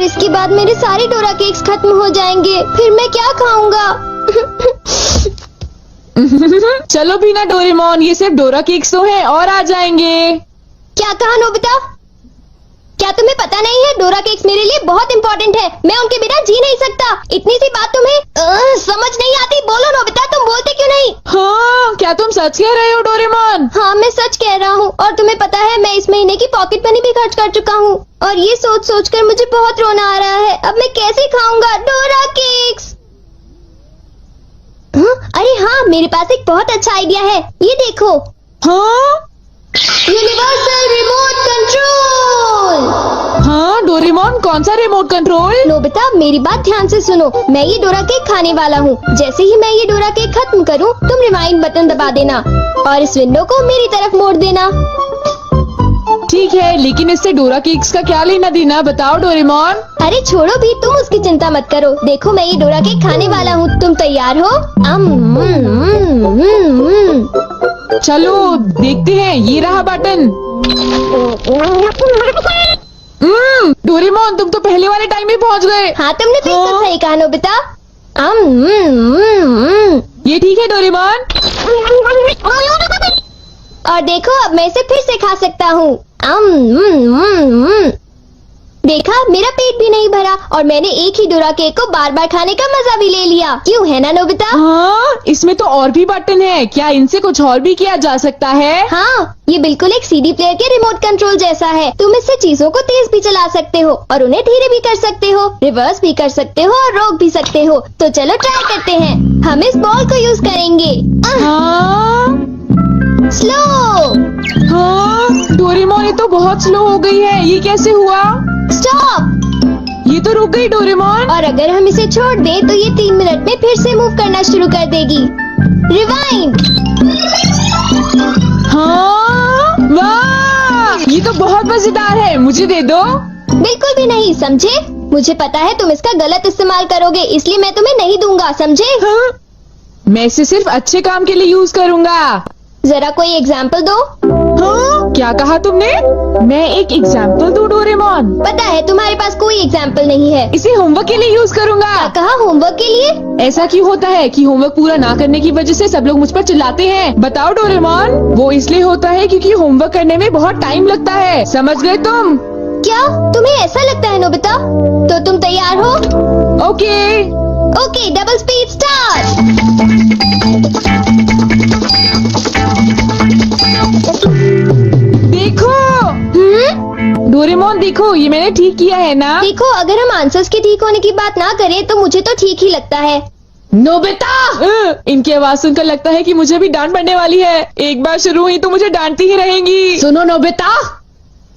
इसके बाद मेरे सारे डोरा केक्स खत्म हो जाएंगे, फिर मैं क्या खाऊंगा? चलो भी ना डोरेमोन, ये सिर्फ डोरा केक्स तो हैं और आ जाएंगे। क्या कहा नोबिता? क्या तुम्हें पता नहीं है डोरा केक्स मेरे लिए बहुत इम्पोर्टेंट है, मैं उनके बिना जी नहीं सकता। इतनी सी बात तुम्हें समझ नहीं आती? बोलो नोबिता, तुम बोलते क्यों नहीं? हाँ, क्या तुम सच कह रहे हो डोरेमोन? हाँ, मैं सच कह रहा हूँ। और तुम्हें पता है मैं इस महीने की पॉकेट मनी भी खर्च कर चुका हूँ, और ये सोच सोच कर मुझे बहुत रोना आ रहा है। अब मैं कैसे खाऊंगा डोरा केक्स? अरे हाँ, मेरे पास एक बहुत अच्छा आइडिया है, ये देखो। हाँ यूनिवर्सल रिमोट कंट्रोल। हाँ डोरेमोन, कौन सा रिमोट कंट्रोल? नोबिता, मेरी बात ध्यान से सुनो। मैं ये डोरा केक खाने वाला हूँ। जैसे ही मैं ये डोरा केक खत्म करूँ, तुम रिवाइंड बटन दबा देना और इस विंडो को मेरी तरफ मोड़ देना। ठीक है, लेकिन इससे डोरा केक्स का क्या लेना देना, बताओ डोरेमोन। अरे छोड़ो भी, तुम उसकी चिंता मत करो। देखो, मैं ये डोरा केक खाने वाला हूँ। तुम तैयार हो? चलो देखते हैं, ये रहा बटन। डोरेमोन, तुम तो पहले वाले टाइम में पहुँच गए। हाँ, तुमने बिल्कुल सही कहा नोबिता। ये ठीक है डोरेमोन। और देखो, अब मैं इसे फिर से खा सकता हूँ। देखा, मेरा पेट भी नहीं भरा और मैंने एक ही डोरा केक को बार बार खाने का मजा भी ले लिया। क्यों, है ना नोबिता? हाँ, इसमें तो और भी बटन है, क्या इनसे कुछ और भी किया जा सकता है? हाँ, ये बिल्कुल एक सीडी प्लेयर के रिमोट कंट्रोल जैसा है। तुम इससे चीजों को तेज भी चला सकते हो और उन्हें धीरे भी कर सकते हो, रिवर्स भी कर सकते हो और रोक भी सकते हो। तो चलो ट्राई करते हैं। हम इस बॉल को यूज करेंगे। हाँ स्लो। हाँ डोरेमोन, ये तो बहुत स्लो हो गई है, ये कैसे हुआ? स्टॉप। ये तो रुक गई डोरेमोन। और अगर हम इसे छोड़ दें तो ये 3 मिनट में फिर से मूव करना शुरू कर देगी। रिवाइंड। हाँ, वाह, ये तो बहुत मजेदार है, मुझे दे दो। बिल्कुल भी नहीं, समझे? मुझे पता है तुम इसका गलत इस्तेमाल करोगे, इसलिए मैं तुम्हें नहीं दूंगा, समझे? हाँ? मैं इसे सिर्फ अच्छे काम के लिए यूज करूँगा। जरा कोई एग्जाम्पल दो। हाँ? क्या कहा तुमने? मैं एक एग्जाम्पल दूं डोरेमोन? पता है तुम्हारे पास कोई एग्जाम्पल नहीं है। इसे होमवर्क के लिए यूज करूँगा। क्या कहा, होमवर्क के लिए? ऐसा क्यों होता है कि होमवर्क पूरा ना करने की वजह से सब लोग मुझ पर चिल्लाते हैं? बताओ डोरेमोन। वो इसलिए होता है क्योंकि होमवर्क करने में बहुत टाइम लगता है, समझ गए तुम? क्या तुम्हें ऐसा लगता है नोबिता? तो तुम तैयार हो? Okay. Okay, double speed start. देखो डोरेमोन, देखो ये मैंने ठीक किया है ना? देखो, अगर हम आंसर्स के ठीक होने की बात ना करें तो मुझे तो ठीक ही लगता है। नोबिता, इनकी आवाज सुनकर लगता है कि मुझे भी डांट पड़ने वाली है। एक बार शुरू हुई तो मुझे डांटती ही रहेंगी। सुनो नोबिता,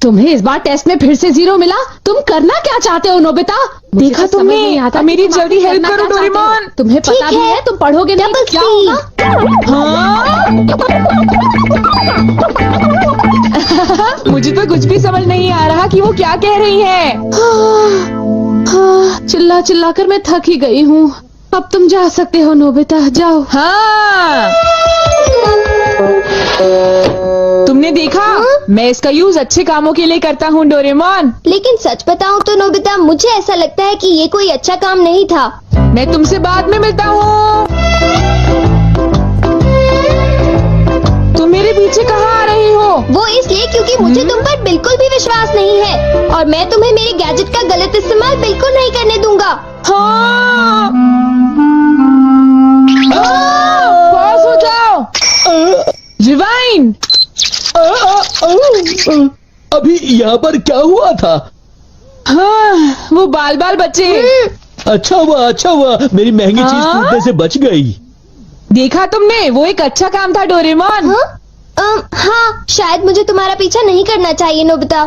तुम्हें इस बार टेस्ट में फिर से 0 मिला। तुम करना क्या चाहते हो नोबिता? देखा तो समझ तुमने? नहीं आता मेरी कि तुम जल्दी आगे हेल्प करना करो क्या चाहते हो। डोरेमोन। तुम्हें ठीक पता भी है। है तुम पढ़ोगे नहीं डबल तो क्या होगा? हाँ? मुझे तो कुछ भी समझ नहीं आ रहा कि वो क्या कह रही है। चिल्ला चिल्ला कर मैं थक ही गई हूँ। अब तुम जा सकते हो नोबिता, जाओ। हाँ, तुमने देखा? मैं इसका यूज अच्छे कामों के लिए करता हूँ डोरेमोन। लेकिन सच बताऊं तो नोबिता, मुझे ऐसा लगता है कि ये कोई अच्छा काम नहीं था। मैं तुमसे बाद में मिलता हूँ। तुम मेरे पीछे कहाँ आ रही हो? वो इसलिए क्योंकि मुझे तुम पर बिल्कुल भी विश्वास नहीं है और मैं तुम्हें मेरे गैजेट का गलत इस्तेमाल बिल्कुल नहीं करने दूंगा। हाँ, पास हो जाओ। रिवाइंड। अभी यहाँ पर क्या हुआ था? हाँ, वो बाल बाल बचे। अच्छा हुआ, मेरी महंगी चीज हाँ? टूटने से बच गई। देखा तुमने? वो एक अच्छा काम था डोरेमोन। हाँ, शायद मुझे तुम्हारा पीछा नहीं करना चाहिए नोबिता।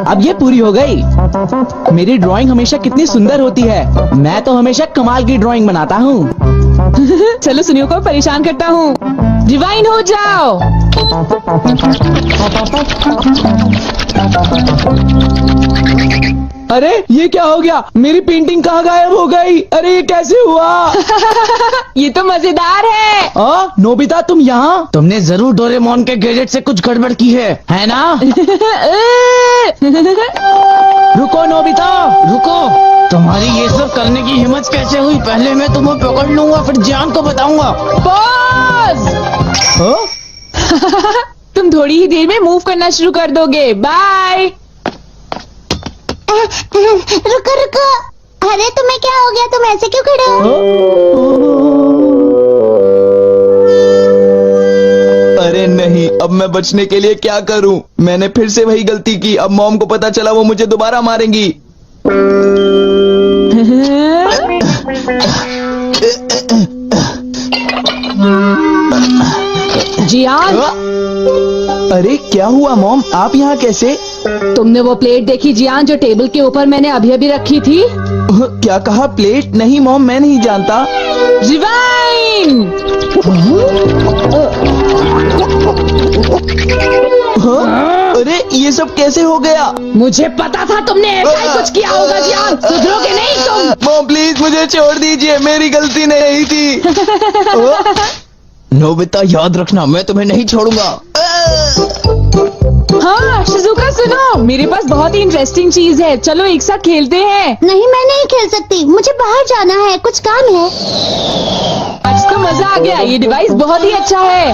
अब ये पूरी हो गई। मेरी ड्राइंग हमेशा कितनी सुंदर होती है। मैं तो हमेशा कमाल की ड्राइंग बनाता हूँ। चलो सुनियो को परेशान करता हूँ। रिवाइंड हो जाओ। अरे ये क्या हो गया? मेरी पेंटिंग कहाँ गायब हो गई? अरे ये कैसे हुआ? ये तो मजेदार है। नोबिता तुम यहाँ? तुमने जरूर डोरेमोन के गैजेट से कुछ गड़बड़ की है ना? रुको नोबिता, रुको। तुम्हारी ये सब करने की हिम्मत कैसे हुई? पहले मैं तुम्हें पकड़ लूंगा, फिर जान को बताऊंगा। पॉज। तुम थोड़ी ही देर में मूव करना शुरू कर दोगे। बाय। रुको रुको, अरे तुम्हें क्या हो गया? तुम ऐसे क्यों खड़े हो? अरे नहीं, अब मैं बचने के लिए क्या करूं? मैंने फिर से वही गलती की। अब मॉम को पता चला, वो मुझे दोबारा मारेंगी। जियान, अरे क्या हुआ मॉम, आप यहाँ कैसे? तुमने वो प्लेट देखी जियान जो टेबल के ऊपर मैंने अभी अभी रखी थी? क्या कहा? प्लेट? नहीं मॉम, मैं नहीं जानता। रिवाइंड। अरे ये सब कैसे हो गया? मुझे पता था तुमने ऐसा ही कुछ किया होगा जियान। सुधरोगे नहीं तुम। मॉम प्लीज मुझे छोड़ दीजिए, मेरी गलती नहीं थी। नोबिता याद रखना, मैं तुम्हें नहीं छोड़ूंगा। हाँ शिजुका सुनो, मेरे पास बहुत ही इंटरेस्टिंग चीज है। चलो एक साथ खेलते हैं। नहीं, मैं नहीं खेल सकती, मुझे बाहर जाना है, कुछ काम है। आज तो मजा आ गया, ये डिवाइस बहुत ही अच्छा है।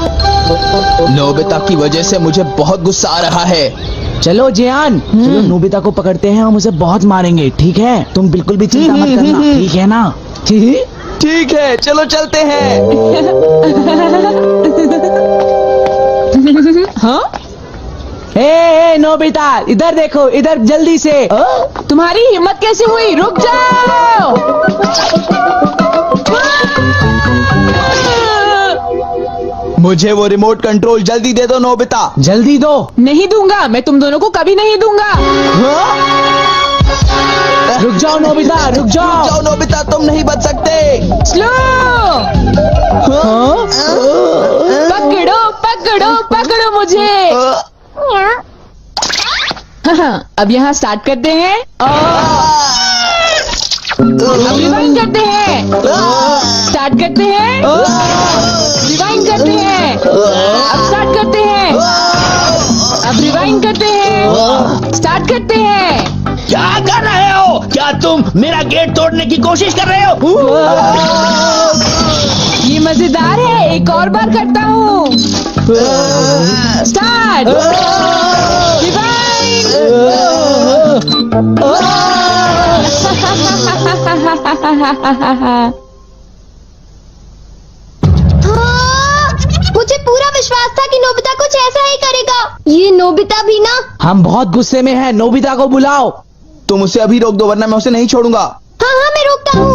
नोबिता की वजह से मुझे बहुत गुस्सा आ रहा है। चलो जियान, चलो नोबिता को पकड़ते हैं, हम उसे बहुत मारेंगे। ठीक है? तुम बिल्कुल भी चिंता मत करना, ठीक है ना? ठीक है, चलो चलते हैं। हाँ? ए नोबिता, इधर देखो, इधर जल्दी से। तुम्हारी हिम्मत कैसे हुई? रुक जाओ। मुझे वो रिमोट कंट्रोल जल्दी दे दो नोबिता। जल्दी दो। नहीं दूंगा, मैं तुम दोनों को कभी नहीं दूंगा। रुक जाओ नोबिता, रुक जाओ। जाओ नोबिता, तुम नहीं बच सकते। स्लो। पकड़ो पकड़ो पकड़ो मुझे। हाँ, अब यहाँ स्टार्ट करते हैं अब रिवाइंड करते हैं। स्टार्ट करते हैं, रिवाइंड करते हैं। अब स्टार्ट करते हैं, अब रिवाइंड करते हैं, स्टार्ट करते हैं। क्या कर रहे हो? क्या तुम मेरा गेट तोड़ने की कोशिश कर रहे हो? ये मजेदार है, एक और बार करता हूँ। Start, rewind. मुझे पूरा विश्वास था कि नोबिता कुछ ऐसा ही करेगा। ये नोबिता भी ना। हम बहुत गुस्से में हैं, नोबिता को बुलाओ। तुम उसे अभी रोक दो, वरना मैं उसे नहीं छोड़ूंगा। हाँ हाँ, मैं रोकता हूँ।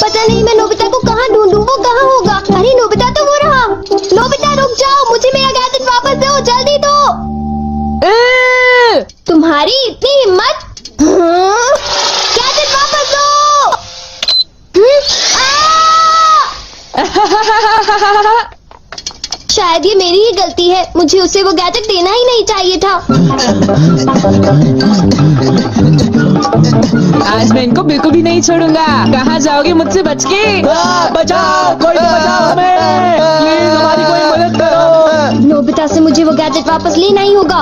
पता नहीं मैं नोबिता को कहाँ ढूंढूं, वो कहाँ होगा? अरे नोबिता तो वो रहा। नोबिता रुक जाओ, मुझे मेरा गैजेट वापस दो, जल्दी दो। तुम्हारी इतनी हिम्मत? गैजेट वापस दो। शायद ये मेरी ही गलती है, मुझे उसे वो गैजेट देना ही नहीं चाहिए था। आज मैं इनको बिल्कुल भी नहीं छोड़ूंगा। कहाँ जाओगे मुझसे बच के? बचाओ, कोई बचाओ हमें, प्लीज हमारी कोई मदद करो। नोबिता से मुझे वो गैजेट वापस लेना ही होगा।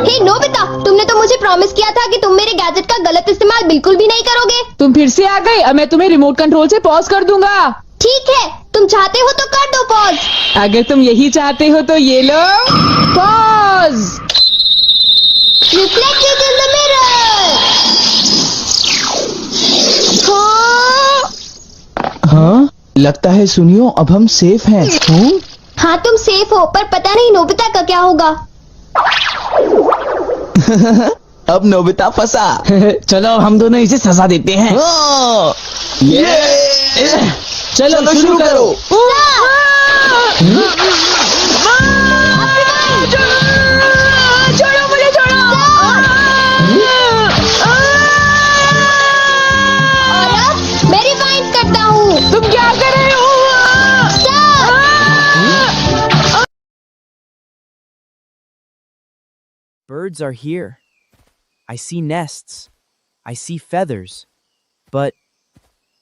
हे नोबिता, तुमने तो मुझे प्रॉमिस किया था कि तुम मेरे गैजेट का गलत इस्तेमाल बिल्कुल भी नहीं करोगे। तुम फिर से आ गए। अब मैं तुम्हें रिमोट कंट्रोल से पॉज कर दूंगा। ठीक है, तुम चाहते हो तो कर दो पॉज। अगर तुम यही चाहते हो तो ये लो pause. Reflected in the mirror. हाँ, लगता है सुनियो, अब हम सेफ हैं। हाँ तुम सेफ हो, पर पता नहीं नोबिता का क्या होगा। अब नोबिता फंसा। चलो हम दोनों इसे सजा देते हैं। चलो शुरू करो। Birds are here. I see nests. I see feathers. But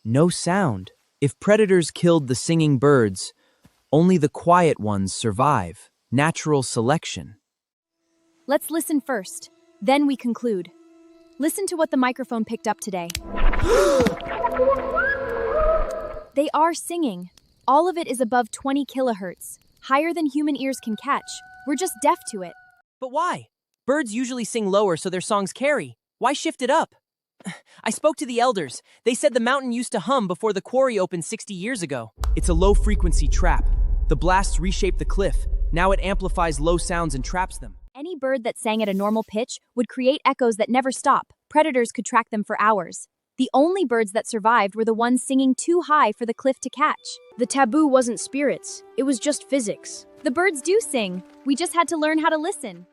no sound. If predators killed the singing birds, only the quiet ones survive. Natural selection. Let's listen first. Then we conclude. Listen to what the microphone picked up today. They are singing. All of it is above 20 kilohertz, higher than human ears can catch. We're just deaf to it. But why? Birds usually sing lower so their songs carry. Why shift it up? I spoke to the elders. They said the mountain used to hum before the quarry opened 60 years ago. It's a low-frequency trap. The blasts reshape the cliff. Now it amplifies low sounds and traps them. Any bird that sang at a normal pitch would create echoes that never stop. Predators could track them for hours. The only birds that survived were the ones singing too high for the cliff to catch. The taboo wasn't spirits, it was just physics. The birds do sing. We just had to learn how to listen.